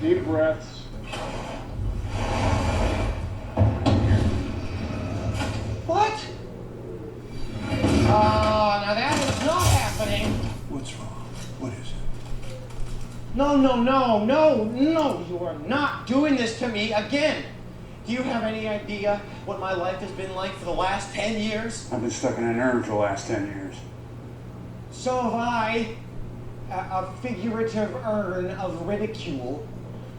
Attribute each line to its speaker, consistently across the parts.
Speaker 1: Deep breaths.
Speaker 2: What? Now that is not happening.
Speaker 3: What's wrong? What is it?
Speaker 2: No, you are not doing this to me again. Do you have any idea what my life has been like for the last 10 years?
Speaker 3: I've been stuck in an urn for the last 10 years.
Speaker 2: So have I. A figurative urn of ridicule.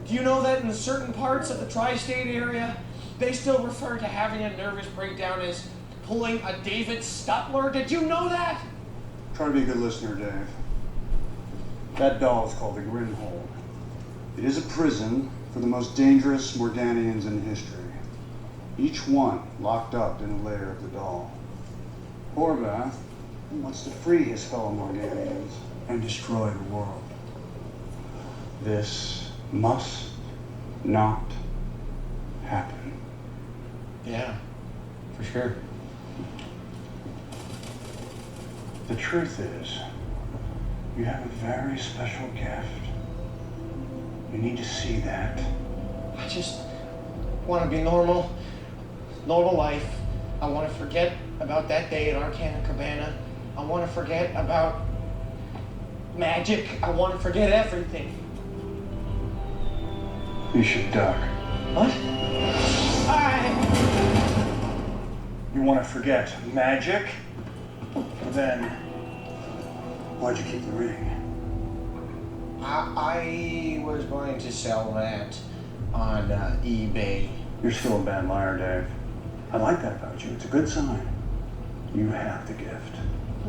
Speaker 2: Do you know that in certain parts of the tri-state area, they still refer to having a nervous breakdown as pulling a David Stutler? Did you know that?
Speaker 3: Try to be a good listener, Dave. That doll is called the Grimhold. It is a prison for the most dangerous Morganians in history. Each one locked up in a lair of the doll. Horvath wants to free his fellow Morganians and destroy the world. This must not happen.
Speaker 2: Yeah, for sure.
Speaker 3: The truth is, you have a very special gift. You need to see that.
Speaker 2: I just want to be normal life. I want to forget about that day at Arcana Cabana. I want to forget about magic. I want to forget everything.
Speaker 3: You should duck.
Speaker 2: What?
Speaker 3: You want to forget magic? Then why'd you keep the ring?
Speaker 2: I was going to sell that on eBay.
Speaker 3: You're still a bad liar, Dave. I like that about you. It's a good sign. You have the gift.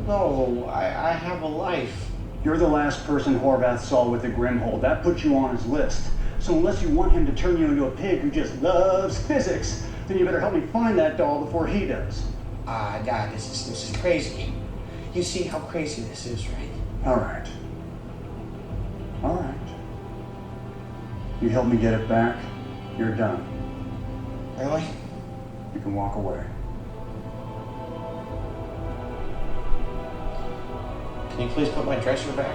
Speaker 2: No, I have a life.
Speaker 3: You're the last person Horvath saw with the Grimhold. That puts you on his list. So unless you want him to turn you into a pig who just loves physics, then you better help me find that doll before he does.
Speaker 2: God, this is crazy. You see how crazy this is, right?
Speaker 3: All right. You help me get it back, you're done.
Speaker 2: Really?
Speaker 3: You can walk away.
Speaker 2: Can you please put my dresser back?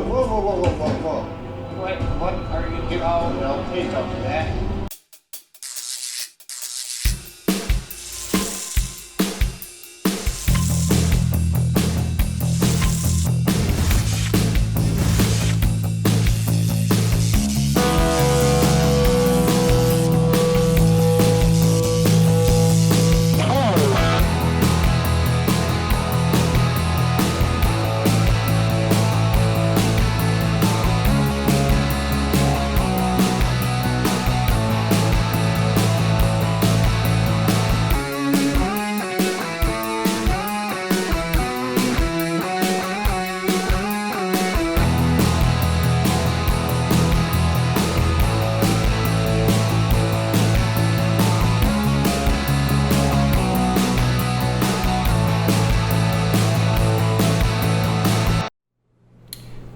Speaker 2: Whoa. What are you doing? Oh, no, please don't do that.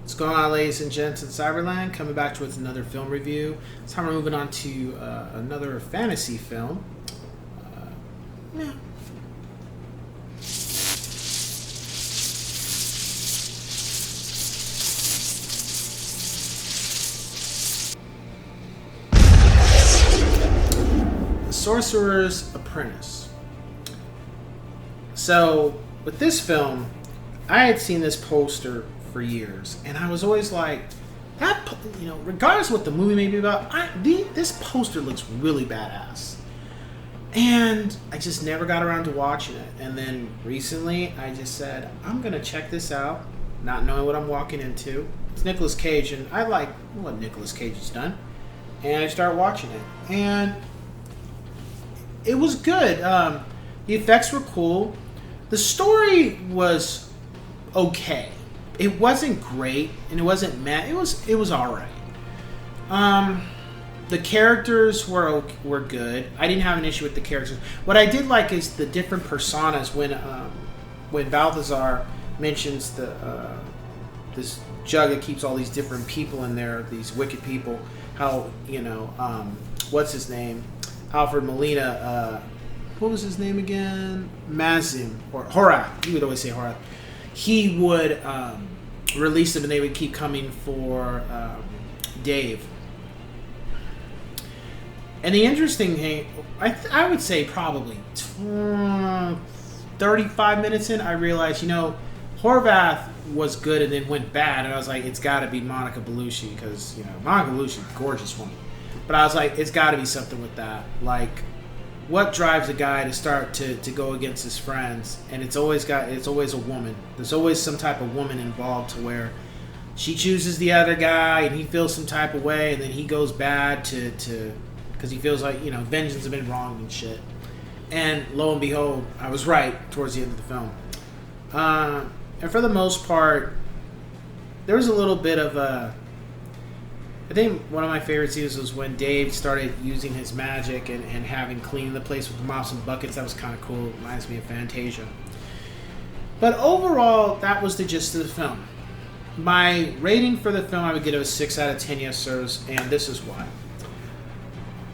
Speaker 4: What's going on, ladies and gents in Cyberland? Coming back to with another film review. This time we're moving on to another fantasy film. Yeah. The Sorcerer's Apprentice. So, with this film, I had seen this poster for years, and I was always like, that, regardless of what the movie may be about, this poster looks really badass. And I just never got around to watching it. And then recently, I just said, I'm gonna check this out, not knowing what I'm walking into. It's Nicolas Cage, and I like what Nicolas Cage has done. And I started watching it, and it was good. The effects were cool. The story was okay. It wasn't great, and it wasn't mad. It was all right. The characters were good. I didn't have an issue with the characters. What I did like is the different personas. When Balthazar mentions this jug that keeps all these different people in there, these wicked people. How what's his name? Alfred Molina. What was his name again? Mazim or Horath. You would always say Horath. he would release them and they would keep coming for Dave. And the interesting thing, I would say probably 35 minutes in, I realized, Horvath was good and then went bad, and I was like, it's got to be Monica Bellucci, because Monica Bellucci, gorgeous woman, but I was like, it's got to be something with that. Like, what drives a guy to start to go against his friends? And it's always a woman. There's always some type of woman involved to where she chooses the other guy, and he feels some type of way, and then he goes bad to because he feels like vengeance has been wronged and shit. And lo and behold, I was right towards the end of the film. And for the most part, there was a little bit of a... I think one of my favorite scenes was when Dave started using his magic and having cleaned the place with mops and buckets. That was kind of cool. It reminds me of Fantasia. But overall, that was the gist of the film. My rating for the film, I would give it a 6 out of 10 yes sirs, and this is why.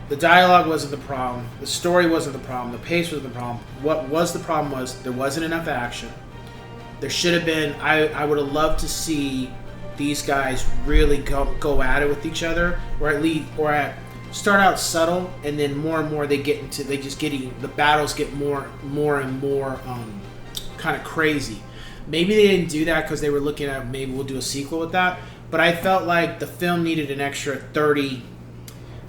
Speaker 4: The dialogue wasn't the problem. The story wasn't the problem. The pace wasn't the problem. What was the problem was there wasn't enough action. There should have been... I would have loved to see these guys really go at it with each other, or at least start out subtle, and then more and more the battles get more and more kind of crazy. Maybe they didn't do that because they were looking at maybe we'll do a sequel with that, but I felt like the film needed an extra 30,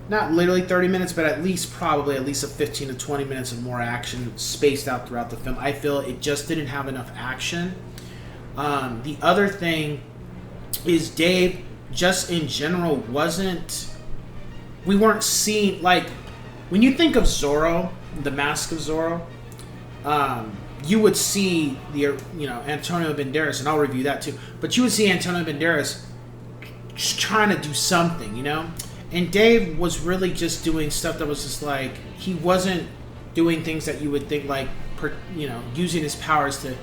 Speaker 4: not literally 30 minutes, but at least a 15 to 20 minutes of more action spaced out throughout the film. I feel it just didn't have enough action. The other thing is Dave just in general we weren't seeing, like, when you think of Zorro, the Mask of Zorro, you would see Antonio Banderas, and I'll review that too, but you would see Antonio Banderas just trying to do something, and Dave was really just doing stuff that was just like, he wasn't doing things that you would think, like, using his powers to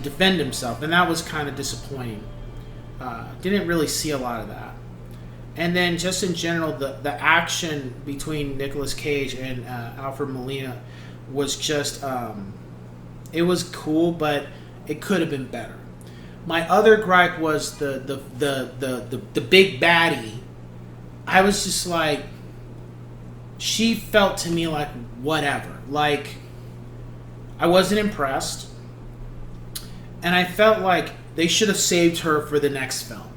Speaker 4: defend himself, and that was kind of disappointing. Didn't really see a lot of that. And then just in general, the action between Nicolas Cage and Alfred Molina was just it was cool, but it could have been better. My other gripe was the big baddie. I was just like, she felt to me like whatever. Like, I wasn't impressed, and I felt like they should have saved her for the next film.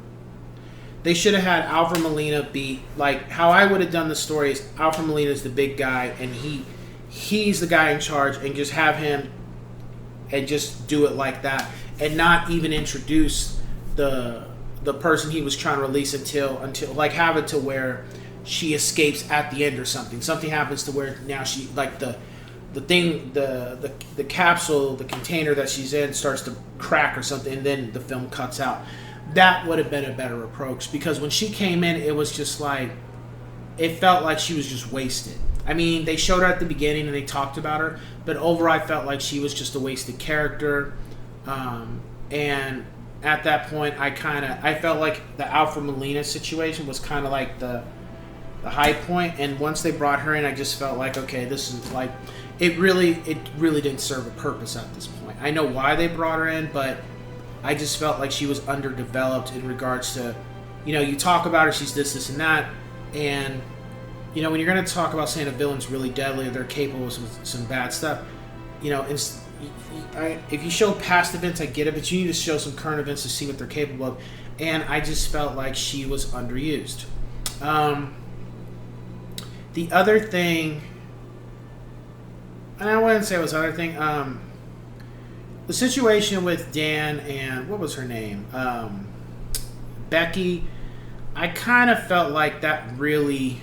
Speaker 4: They should have had Alfred Molina be, like, how I would have done the story is Alfred Molina is the big guy, and he's the guy in charge, and just have him and just do it like that, and not even introduce the person he was trying to release until like, have it to where she escapes at the end or something. Something happens to where now she, like, the capsule, the container that she's in starts to crack or something, and then the film cuts out. That would have been a better approach, because when she came in, it was just like, it felt like she was just wasted. I mean, they showed her at the beginning and they talked about her, but overall I felt like she was just a wasted character. And at that point, I felt like the Alfred Molina situation was kind of like the high point, and once they brought her in, I just felt like, okay, this is like, it really didn't serve a purpose at this point. I know why they brought her in, but I just felt like she was underdeveloped in regards to, you talk about her, she's this, and that, and, when you're going to talk about saying a villain's really deadly or they're capable of some bad stuff, if you show past events, I get it, but you need to show some current events to see what they're capable of, and I just felt like she was underused. The other thing, and I wouldn't say it was the other thing, the situation with Dan and, what was her name? Becky, I kind of felt like that really,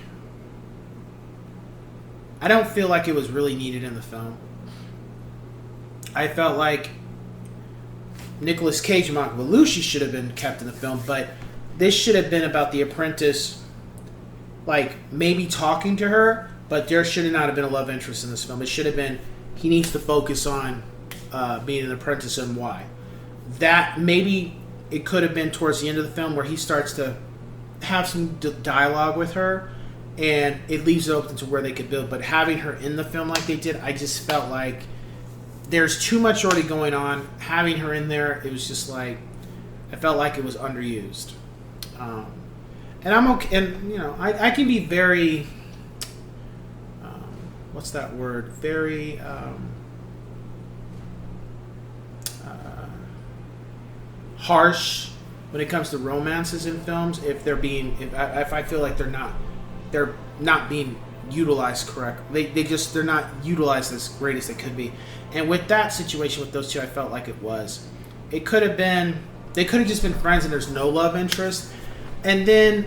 Speaker 4: I don't feel like it was really needed in the film. I felt like Nicolas Cage and Monica Bellucci should have been kept in the film, but this should have been about the Apprentice, like, maybe talking to her, but there should not have been a love interest in this film. It should have been, he needs to focus on being an apprentice and why. That, maybe it could have been towards the end of the film where he starts to have some dialogue with her, and it leaves it open to where they could build. But having her in the film like they did, I just felt like there's too much already going on. Having her in there, it was just like, I felt like it was underused. And I'm okay, and you know, I can be very, what's that word? Very harsh when it comes to romances in films. If I feel like they're not being utilized correct. They're not utilized as great as they could be. And with that situation with those two, I felt like it was. It could have been. They could have just been friends and there's no love interest. And then,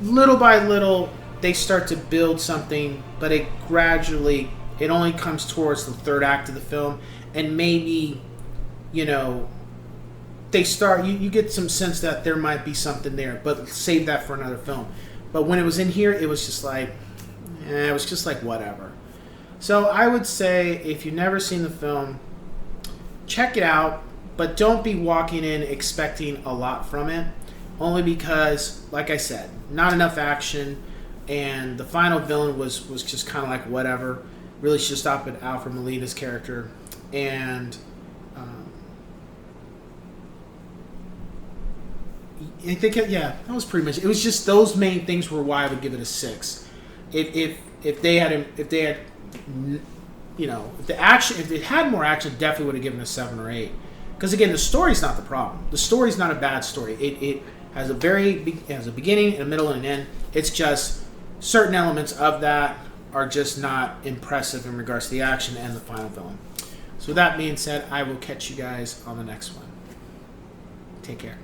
Speaker 4: little by little, they start to build something, but it only comes towards the third act of the film. And maybe, you know, they start, you get some sense that there might be something there, but save that for another film. But when it was in here, it was just like, whatever. So I would say, if you've never seen the film, check it out, but don't be walking in expecting a lot from it, only because, like I said, not enough action, and the final villain was just kind of like whatever. Really should stop at Alfred Molina's character, and I think that was pretty much it. It was just those main things were why I would give it a 6. If they had you know, if it had more action, definitely would have given it a 7 or 8. Because again, the story's not the problem. The story's not a bad story. It has a beginning, and a middle, and an end. It's just certain elements of that are just not impressive in regards to the action and the final villain. So with that being said, I will catch you guys on the next one. Take care.